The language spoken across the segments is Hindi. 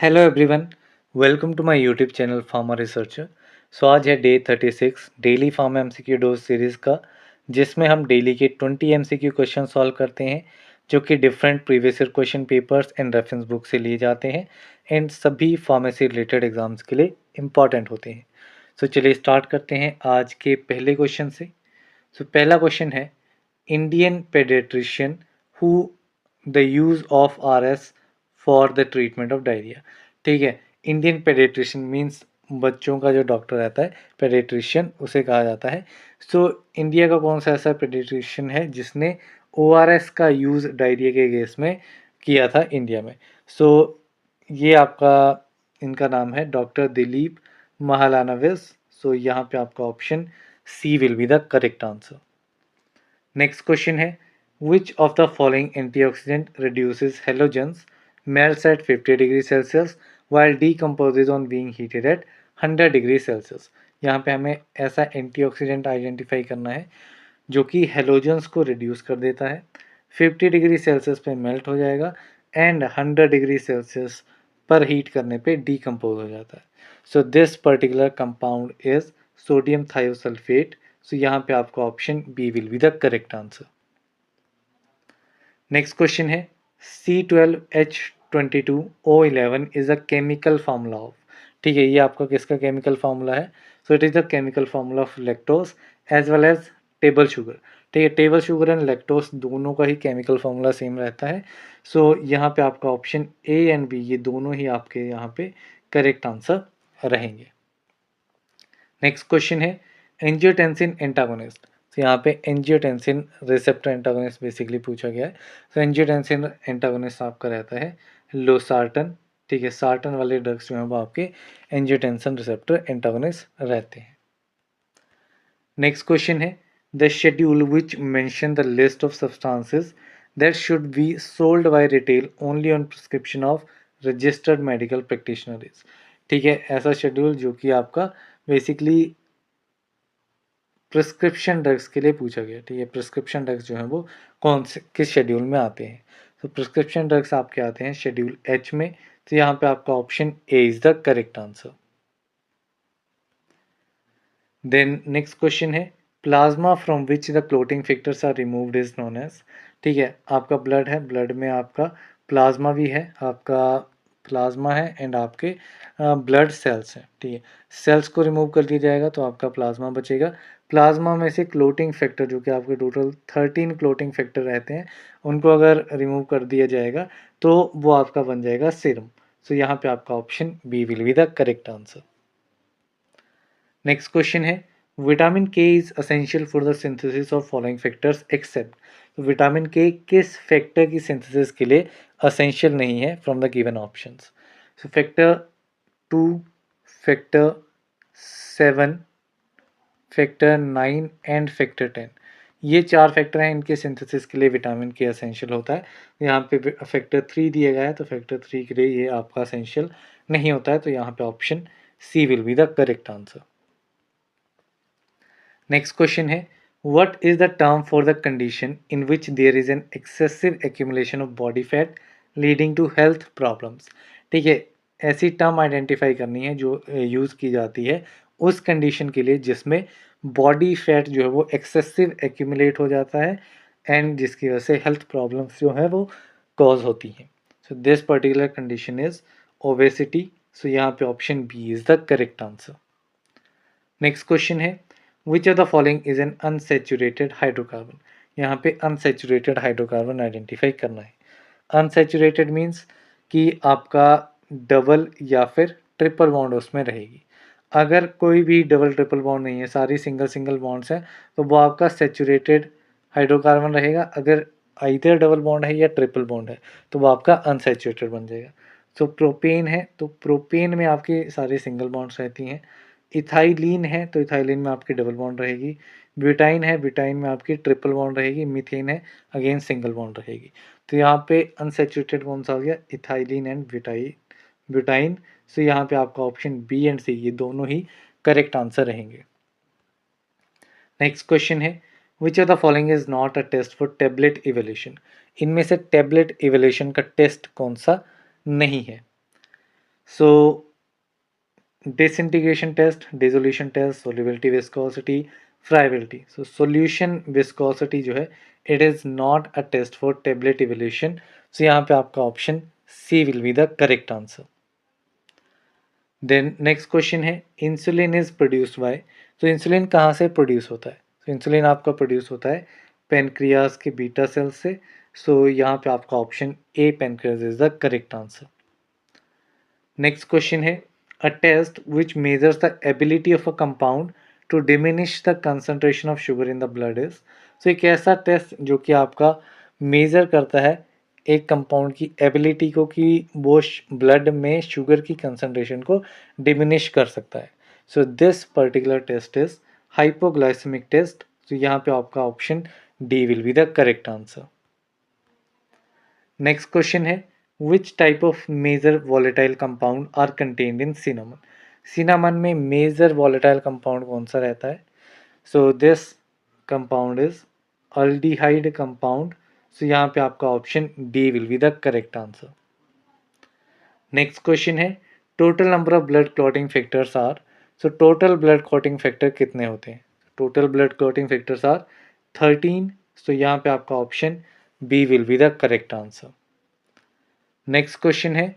Hello everyone, welcome to my YouTube channel pharma researcher. So आज है day 36 daily pharma MCQ dose series का, जिसमें हम डेली के 20 एमसीक्यू क्वेश्चन सॉल्व करते हैं जो कि different previous year question papers and reference book से लिए जाते हैं एंड सभी फार्मेसी रिलेटेड एग्जाम्स के लिए इम्पॉर्टेंट होते हैं। सो चलिए स्टार्ट करते हैं आज के पहले क्वेश्चन से। सो पहला क्वेश्चन है, Indian paediatrician who the use of RS for the treatment of diarrhoea. ठीक है, इंडियन पेडियाट्रिशियन मीन्स बच्चों का जो डॉक्टर रहता है पेडियाट्रिशियन उसे कहा जाता है। सो इंडिया का कौन सा ऐसा पेडियाट्रिशियन है जिसने ओआरएस का यूज़ डायरिया के केस में किया था इंडिया में। सो ये आपका इनका नाम है डॉक्टर दिलीप महालानविस। सो यहाँ पे आपका option C will be the correct answer. Next question है, which of the following antioxidant reduces halogens melts at 50 degree Celsius while decomposes on being heated at 100 degree Celsius. यहाँ पे हमें ऐसा एंटीऑक्सीडेंट आइडेंटिफाई करना है जो कि हेलोजेंस को रिड्यूस कर देता है, 50 डिग्री सेल्सियस पे मेल्ट हो जाएगा एंड 100 डिग्री सेल्सियस पर हीट करने पे डीकम्पोज हो जाता है। So this particular compound is sodium thiosulphate. So यहाँ पे आपका option B will be the correct answer. Next question है, C12H22O11 is a chemical formula of. ठीक है, ये आपका किसका केमिकल फार्मूला है? So it is the chemical formula of lactose as well as table sugar. ठीक है, टेबल शुगर एंड लैक्टोज दोनों का ही केमिकल फार्मूला सेम रहता है। सो यहाँ पे आपका ऑप्शन ए एंड बी ये दोनों ही आपके यहाँ पे करेक्ट आंसर रहेंगे। नेक्स्ट क्वेश्चन है, एंजियोटेंसिन एंटागोनिस्ट। तो यहाँ पे एंजियोटेंसिन रिसेप्टर एंटागोनिस्ट बेसिकली पूछा गया है। तो एंजियोटेंसिन एंटागोनिस्ट आपका रहता है लोसार्टन। ठीक है, सार्टन वाले ड्रग्स जो हैं वो आपके एंजियोटेंसिन रिसेप्टर एंटागोनिस्ट रहते हैं। नेक्स्ट क्वेश्चन है, the schedule which mention the list of substances that should be sold by retail only on prescription of registered medical practitioners. ठीक है, ऐसा शेड्यूल जो कि आपका बेसिकली प्रिस्क्रिप्शन ड्रग्स के लिए पूछा गया। ठीक है, प्रिस्क्रिप्शन ड्रग्स जो हैं वो कौन से किस शेड्यूल में आते हैं? तो प्रिस्क्रिप्शन ड्रग्स आपके आते हैं शेड्यूल एच में। तो यहाँ पे आपका option A is the correct answer. Then next question है, plasma from which the clotting factors are removed is known as. ठीक है, आपका ब्लड है, ब्लड में आपका प्लाज्मा भी है, आपका प्लाज्मा है एंड आपके ब्लड सेल्स हैं। ठीक है, सेल्स को रिमूव कर दिया जाएगा तो आपका प्लाज्मा बचेगा। प्लाज्मा में से क्लोटिंग फैक्टर जो कि आपके टोटल 13 क्लोटिंग फैक्टर रहते हैं उनको अगर रिमूव कर दिया जाएगा तो वो आपका बन जाएगा सीरम। सो यहाँ पे आपका option B will be the correct answer. Next question है, vitamin K is essential for the synthesis of following factors except. तो विटामिन के किस फैक्टर की सिंथेसिस के लिए असेंशियल नहीं है from the given options? So factor 2, factor 7, factor 9 and factor 10। ये चार फैक्टर हैं, इनके सिंथेसिस के लिए विटामिन के असेंशियल होता है। यहाँ पे फैक्टर 3 दिया गया है तो फैक्टर 3 के लिए ये आपका असेंशियल नहीं होता है। तो यहाँ पे option C will be the correct answer. Next question है, what is the term for the condition in which there is an excessive accumulation of body fat leading to health problems. ठीक है, ऐसी टर्म आइडेंटिफाई करनी है जो यूज़ की जाती है उस कंडीशन के लिए जिसमें बॉडी फैट जो है वो एक्सेसिव एक्यूमुलेट हो जाता है एंड जिसकी वजह से हेल्थ प्रॉब्लम्स जो है वो कॉज होती हैं। So this particular condition is obesity. So यहाँ पे option B is the correct answer. Next question है, which of the following is an unsaturated hydrocarbon. यहाँ पे अनसेचुरेटेड हाइड्रोकार्बन आइडेंटिफाई करना है। अनसेचुरेटेड मीन्स कि आपका डबल या फिर ट्रिपल बॉन्ड उसमें रहेगी। अगर कोई भी डबल ट्रिपल बॉन्ड नहीं है, सारी सिंगल सिंगल बॉन्ड्स हैं, तो वो आपका सेचुरेटेड हाइड्रोकार्बन रहेगा। अगर आइदर डबल बॉन्ड है या ट्रिपल बॉन्ड है तो वो आपका अनसेचुरेटेड बन जाएगा। सो प्रोपेन है तो प्रोपेन में आपकी सारी सिंगल बॉन्ड्स रहती हैं। इथाइलिन है तो इथाइलिन में आपकी डबल बॉन्ड रहेगी। ब्यूटाइन है, ब्यूटाइन में आपकी ट्रिपल बॉन्ड रहेगी। मीथेन है, अगेन सिंगल बॉन्ड रहेगी। तो यहाँ पे अनसेचुरेटेड कौन सा हो गया? Ethylene and butyne. सो यहाँ पे आपका ऑप्शन बी एंड सी ये दोनों ही करेक्ट आंसर रहेंगे। नेक्स्ट क्वेश्चन है, which of the following is not a test for tablet evaluation. इनमें से टेबलेट इवेल्यूशन का टेस्ट कौन सा नहीं है? सो disintegration test, dissolution test, solubility, viscosity, friability. So solution viscosity जो है it is not a test for tablet evolution. So यहाँ पे आपका option C will be the correct answer. Then next question है insulin is produced by. तो इंसुलिन कहाँ से प्रोड्यूस होता है? तो इंसुलिन आपका प्रोड्यूस होता है पेनक्रियाज के बीटा सेल से. सो यहाँ पे आपका option A pancreas is the correct answer. Next question है a test which measures the ability of a compound to diminish the concentration of sugar in the blood is. So एक ऐसा टेस्ट जो कि आपका मेज़र करता है एक कंपाउंड की एबिलिटी को कि वो ब्लड में शुगर की कंसंट्रेशन को डिमिनिश कर सकता है. So this particular test is hypoglycaemic test. तो यहाँ पे आपका option D will be the correct answer. Next question है which type of major volatile compound are contained in cinnamon. Cinnamon में मेजर वॉलेटाइल कंपाउंड कौन सा रहता है? So this compound is aldehyde compound. So यहाँ पे आपका option D will be the correct answer. Next question है total number of blood clotting factors are. So total blood clotting factor कितने होते हैं? Total blood clotting factors are 13. So यहाँ पे आपका option B will be the correct answer. Next question है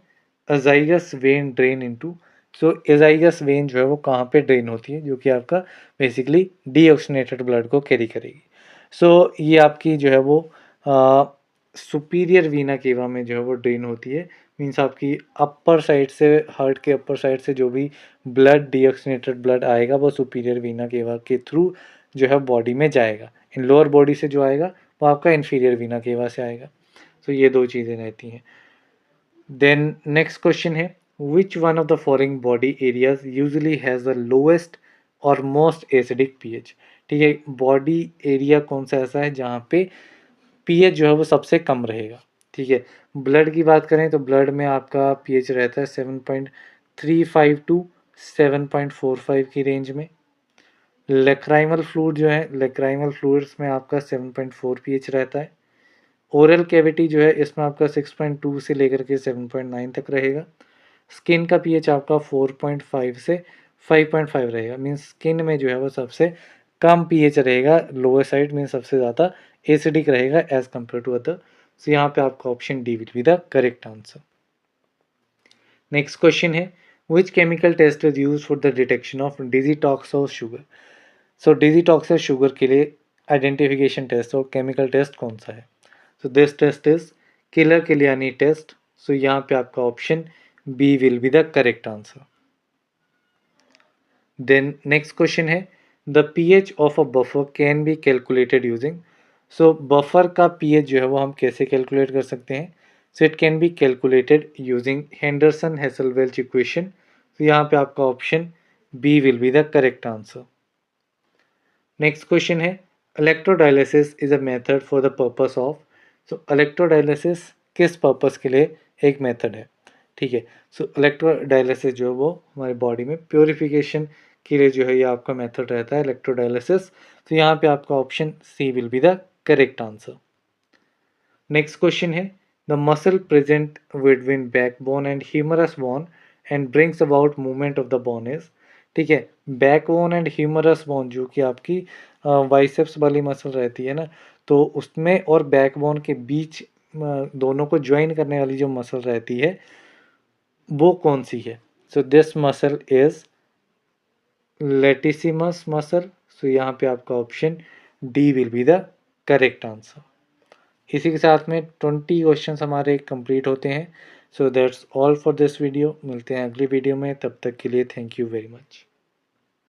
azygos vein drain into. So azygos vein जो है वो कहाँ पे ड्रेन होती है जो कि आपका बेसिकली डीऑक्सीनेटेड ब्लड को कैरी करेगी. सो ये आपकी जो है वो सुपीरियर वीना केवा में जो है वो ड्रेन होती है. मीन्स आपकी अपर साइड से हार्ट के अपर साइड से जो भी ब्लड डीऑक्सीनेटेड ब्लड आएगा वो सुपीरियर वीना केवा के थ्रू जो है बॉडी में जाएगा. इन लोअर बॉडी से जो आएगा वो आपका इन्फीरियर वीना केवा से आएगा. तो ये दो चीज़ें रहती हैं. देन नेक्स्ट क्वेश्चन है which one of the following body areas usually has the lowest और मोस्ट एसिडिक पीएच. ठीक है, बॉडी एरिया कौन सा ऐसा है जहाँ पे पीएच जो है वो सबसे कम रहेगा. ठीक है, ब्लड की बात करें तो ब्लड में आपका पीएच रहता है 7.35 टू 7.45 की रेंज में. लेक्राइमल फ्लूइड जो है लेक्राइमल फ्लूइड्स में आपका 7.4 पीएच रहता है. ओरल कैविटी जो है इसमें आपका 6.2 से लेकर के 7.9 तक रहेगा. स्किन का पीएच आपका 4.5 से 5.5 रहेगा. मीन्स स्किन में जो है वो सबसे कम पीएच रहेगा. लोअर साइड मीन्स सबसे ज़्यादा एसिडिक रहेगा as compare to other. So यहाँ पे आपका option D will be the correct answer. Next question है which chemical test is use for the detection of digitox of sugar. So digitox of sugar के लिए आइडेंटिफिकेशन टेस्ट और केमिकल टेस्ट कौन सा है? So this test is Killer Kiliani test. So यहाँ पे आपका option B will be the correct answer. Then next question है the pH of a buffer can be calculated using. So buffer का pH जो है वो हम कैसे कैलकुलेट कर सकते हैं? So it can be calculated using Henderson-Hasselbalch equation. तो यहाँ पे आपका option B will be the correct answer. Next question है electrolysis is a method for the purpose of. So electrodialysis किस पर्पस के लिए एक मेथड है. ठीक है, सो इलेक्ट्रोडायलिसिस जो है वो हमारी बॉडी में प्योरिफिकेशन के लिए जो है ये आपका मेथड रहता है इलेक्ट्रोडायलिसिस. तो यहाँ पे आपका option C will be the correct answer. Next question है the muscle present between backbone and humerus bone and brings about movement of the bone is. ठीक है, बैकबोन एंड ह्यूमरस बोन जो कि आपकी बाइसेप्स वाली मसल रहती है ना, तो उसमें और बैकबोन के बीच दोनों को ज्वाइन करने वाली जो मसल रहती है वो कौन सी है? So this muscle is latissimus muscle. So यहाँ पे आपका option D will be the correct answer. इसी के साथ में 20 क्वेश्चंस हमारे कंप्लीट होते हैं. So that's all for this video. मिलते हैं अगली वीडियो में, तब तक के लिए थैंक यू वेरी मच.